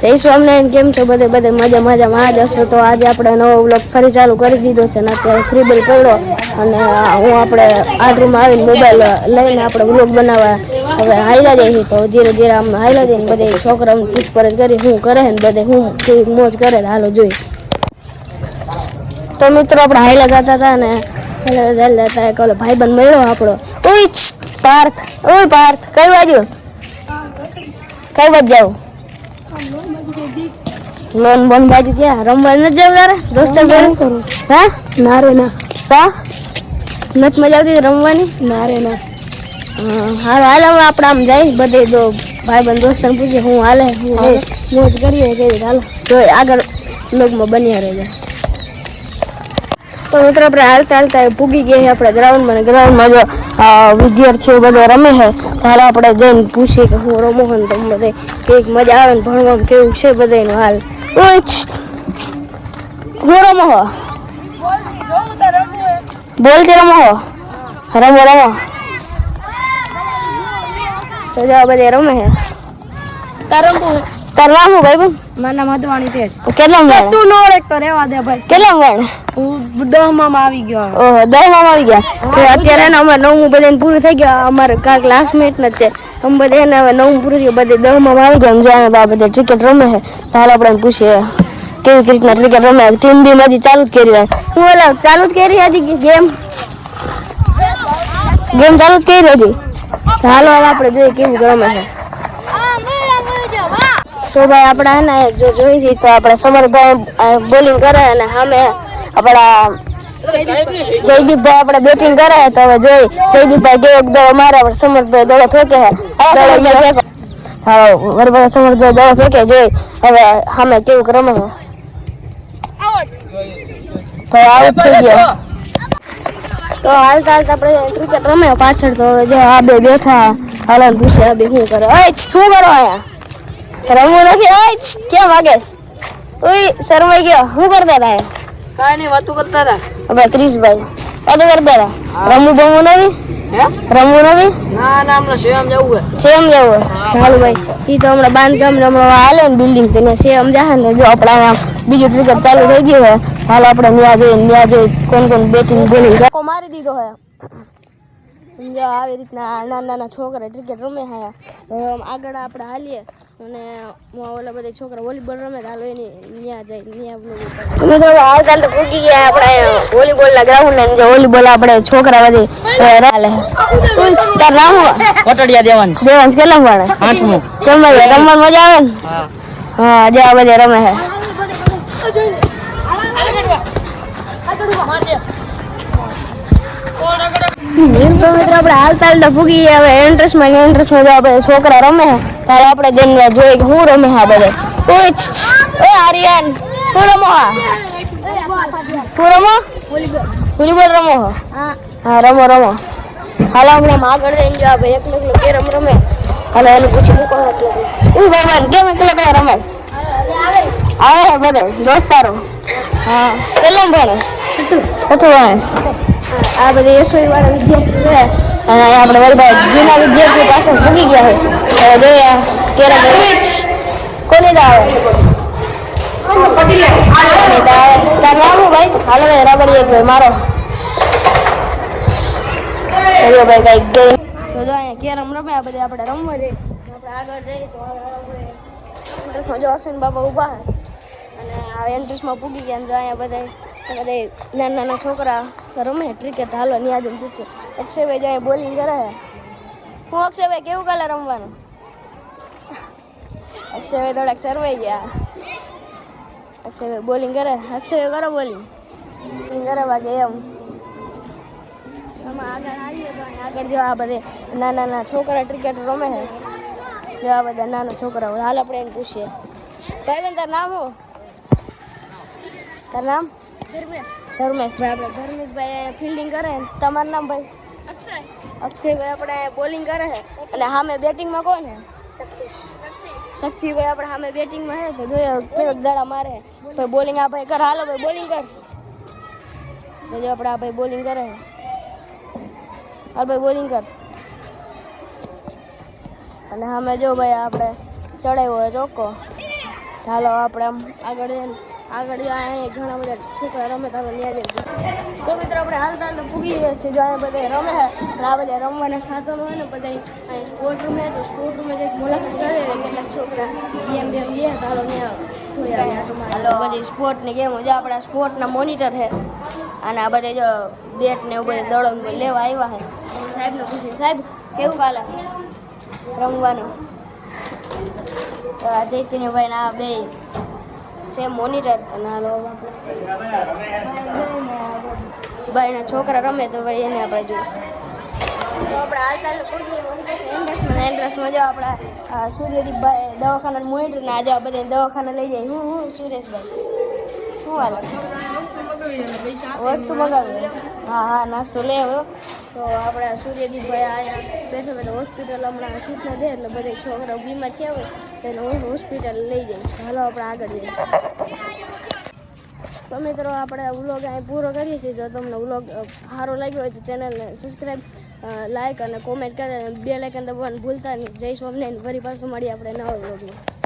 જય સ્વામિનારાયણ. કેમ છો બધે મજામાં જ હશો. તો આજે આપણે નવો વ્લોગ ફરી ચાલુ કરી દીધો છે ને અત્યારે ફ્રી બેલ પડ્યો અને હું આપણે આ રૂમમાં આવીને મોબાઈલ લઈને આપણે વ્લોગ બનાવવા હવે હાઈલા જઈએ. તો ધીરે ધીરે આમ હાઈલા જઈને બધે છોકરાઓને પૂછપરછ કરી શું કરે ને બધે હું કેવી મોજ કરે હાલો જોઈ. તો મિત્રો આપણે હાઈલા જતા હતા ને હાઈલા જતા એક ઓલો ભાઈબંધ મળ્યો આપણો. ઓય પાર્થ, ઓય પાર્થ, કઈ બાજુ જાવ? લોન બોન બાજુ ક્યાં રમવા નથી જવું તારે દોસ્તર ભેરું? હા ના રે ના. કા નથી મજા આવતી રમવાની? ના રે ના. હાલ હાલ હવે આપણે આમ જાય બધે જો ભાઈબંધ દોસ્તને પૂછીએ હું હાલે હું મોજ કરીએ કેવી હાલો જોઈ આગળ લોગમાં બન્યા રહેજો. તો મિત્રો આપણે હાલતા પૂગી ગયા આપણે ગ્રાઉન્ડમાં જો વિદ્યાર્થીઓ બધા રમે છે. હાલ આપણે જઈને પૂછીએ કે હું રમો ને તો બધે કંઈક મજા આવે ને ભણવામાં કેવું છે બધાનું હાલ. હું રમો હો બોલતી રમો રમો તો જો બધે રમે છે. તાર નામ હું ભાઈ? મારું નામ અદવાણી તેજ. કેટલા ગણ તું નો એક તો રેવા દે ભાઈ. કેટલા ગણ? હું 10 માં આવી ગયો. ઓહો 10 માં આવી ગયા. તો અત્યારે ને અમારે 9મું બધાને પૂરું થઈ ગયા. અમારે કાલ ક્લાસમેટ ને છે અમે બધા એને હવે 9મું પૂરું થયું બધે 10 માં આવી ગયા. જો આ બધા ક્રિકેટ રમે છે તો હાલ આપણે પૂછીએ કેવી રીતના ક્રિકેટ રમે. ટીમ બી હજી ચાલુ જ કરી હું ઓલા ચાલુ જ કરી હજી ગેમ ચાલુ જ કરી હજી. હાલો હવે આપણે જોઈએ કેવું રમે છે. તો ભાઈ આપણે હે ને જો જોઈ છે તો આપણે સમરભાઈ બોલિંગ કરે અને સામે આપણા જયદીપભાઈ આપણે બેટિંગ કરે તો હવે જોઈ જયદીપભાઈ કેવો દડો મારે આપણે સમરભાઈ દડો ફેંકે છે. હા બરાબર સમરભાઈ દડો ફેંકે જોઈ હવે સામે કેવું રમે છે. તો આઉટ થઈ ગયો. તો હાલતા આપણે ક્રિકેટ રમે પાછળ તો હવે જો આ બે બેઠા હાલો પૂછે આ બે શું કરે. શું કરો આયા? રમવું નથી. ક્યાં વાગેશ? ઓય શરમાઈ ગયો. શું કરતા હતા? કાઈ નહીં વાતો કરતા હતા. હવે ક્રિશભાઈ વાતો કરતા હતા. રમવું બમવું નથી? રમવું નથી? ના ના હમણાં સેમ જવું છે. ચાલો ભાઈ ઈ તો હમણાં બાંધકામ હાલે ને બિલ્ડિંગ તો સેમ જાહે ને જો આપણે બીજું ક્રિકેટ ચાલુ થઈ ગયું હોય હાલ આપણે ન્યા જોઈ કોણ બેટિંગ બોલિંગ મારી દીધો હે. જો આવી રીતના નાના છોકરા ક્રિકેટ રમે હા. આગળ આપણે હાલીએ અને ઓલા બધા છોકરા વોલીબોલ રમે હાલો એની ન્યા જાય ન્યા હાલતા તો પૂગી ગયા આપણે વોલીબોલ ના ગ્રાઉન્ડ ને વોલીબોલ આપણે છોકરા બધી હાલે. તાર નામ કોટડિયા દેવાંશ કેટલા ભણે? 8મું. રમવાની મજા આવે ને? હા જે આ બધે રમે છે. મિત્રો આપણે હાલતા ભૂગી હવે ઇન્ટરેસ્ટમાં જો છોકરા રમે ત્યારે આપણે જઈને જોઈએ કે હું રમે હા બધે. આર્યન હું રમો હા? હું રમો વોલીબોલ રમો? હા રમો. હાલ હમણાં આગળ જઈને જો આપણે એકલો કેરમ રમે હાલો એને પૂછી મૂકો ભાઈ કેમ એકલા રમેશ આવે હે બધે દોસ્તારો? હા કેટલું ભણે? છઠ્ઠું ભણે. આ બધી એસોઈ વાળા વિદ્યાર્થી છે અને આપણે વલભાઈ જૂના વિદ્યાર્થી પાસે ભૂગી ગયા છે. જોઈએ કેરમ કોની દા આવે તાર નામ ભાઈ? હાલો ભાઈ રબડી એક ભાઈ મારો ભાઈ કઈ ગઈ તો જો અહીંયા કેરમ રમે આ બધી આપણે રમવા જઈએ. આપણે આગળ જઈએ તો જો અશ્વિન બાબા ઉભા અને આ એન્ટ્રીસમાં પૂગી ગયા જો અહીંયા બધા નાના છોકરા રમે ક્રિકેટ હાલો ન્યા જઈને પૂછે. અક્ષયભાઈ જાય બોલિંગ કરે હું અક્ષયભાઈ કેવું કાલે રમવાનું? અક્ષયભાઈ થોડાક સરવાઈ ગયા. અક્ષયભાઈ બોલિંગ કરે. અક્ષયભાઈ કરો બોલિંગ કરે બાકી એમ આમાં આગળ આવીએ તો આગળ જો આ બધે નાના છોકરા ક્રિકેટ રમે છે. જો આ બધા નાના છોકરાઓ હાલ આપણે એને પૂછીએ. ભાઈ તાર નામ શું? તાર નામ? ધર્મેશભાઈ. આપણે ધર્મેશભાઈ ફિલ્ડિંગ કરે. તમારું નામ ભાઈ? અક્ષયભાઈ આપણે બોલિંગ કરે છે અને સામે બેટિંગમાં કોણ છે? શક્તિભાઈ આપણે સામે બેટિંગમાં છે તો જોઈએ કેવો દડા મારે ભાઈ બોલિંગ આ ભાઈ કર. હાલો ભાઈ બોલિંગ કર. તો જો આપણે આ ભાઈ બોલિંગ કરે હાલ ભાઈ બોલિંગ કર. અને સામે જો ભાઈ આપણે ચડાવ્યો હોય ચોખ્ખો ચાલો આપણે આમ આગળ અહીંયા ઘણા બધા છોકરા રમે તો ન્યા જઈએ. તો મિત્રો આપણે હાલતા પૂગી ગયા છે. જો અહીંયા બધા રમે છે આ બધા રમવાના સાધનો હોય ને બધા અહીંયા સ્પોર્ટ રૂમ તો સ્પોર્ટ રૂમમાં જઈને મુલાકાત કરે કેટલાક છોકરા ગેમ લે ચાલો ત્યાં હાલો બધી સ્પોર્ટની ગેમો જો આપણા સ્પોર્ટના મોનિટર છે અને આ બધા જો બેટ ને એવું બધું દડો લેવા આવ્યા છે. સાહેબને પૂછ્યું સાહેબ કેવું કાલે રમવાનું? તો આ ચૈતન્યભાઈ ના બે સેમ મોનિટર અને હાલો ભાઈના છોકરા રમે તો ભાઈ એને આપણે જોઈએ. તો આપણે હાલતા એન્ટ્રસમાં જો આપણા સૂર્યદીપભાઈ દવાખાના મોનિટર ને આજે બધા દવાખાના લઈ જાય. હું સુરેશભાઈ શું હાલ વસ્તુ મગાવી? હા નાસ્તો લે આવ્યો. તો આપણે સૂર્યદીપભાઈ અહીંયા બેઠા હોસ્પિટલ હમણાં સૂચના દે એટલે બધા છોકરાઓ બીમાર થયા હોય તો એને હોસ્પિટલ લઈ જાય. હાલો આપણે આગળ જઈએ. તો મિત્રો આપણે વ્લોગ અહીં પૂરો કરીએ છીએ. જો તમને વ્લોગ સારો લાગ્યો હોય તો ચેનલને સબસ્ક્રાઈબ લાઈક અને કોમેન્ટ કરે, બેલ આઇકન દબાવવાનું ભૂલતા નહીં. જય સ્વામિનારાયણ. ફરી પાછું મળીએ આપણે નવા વ્લોગમાં.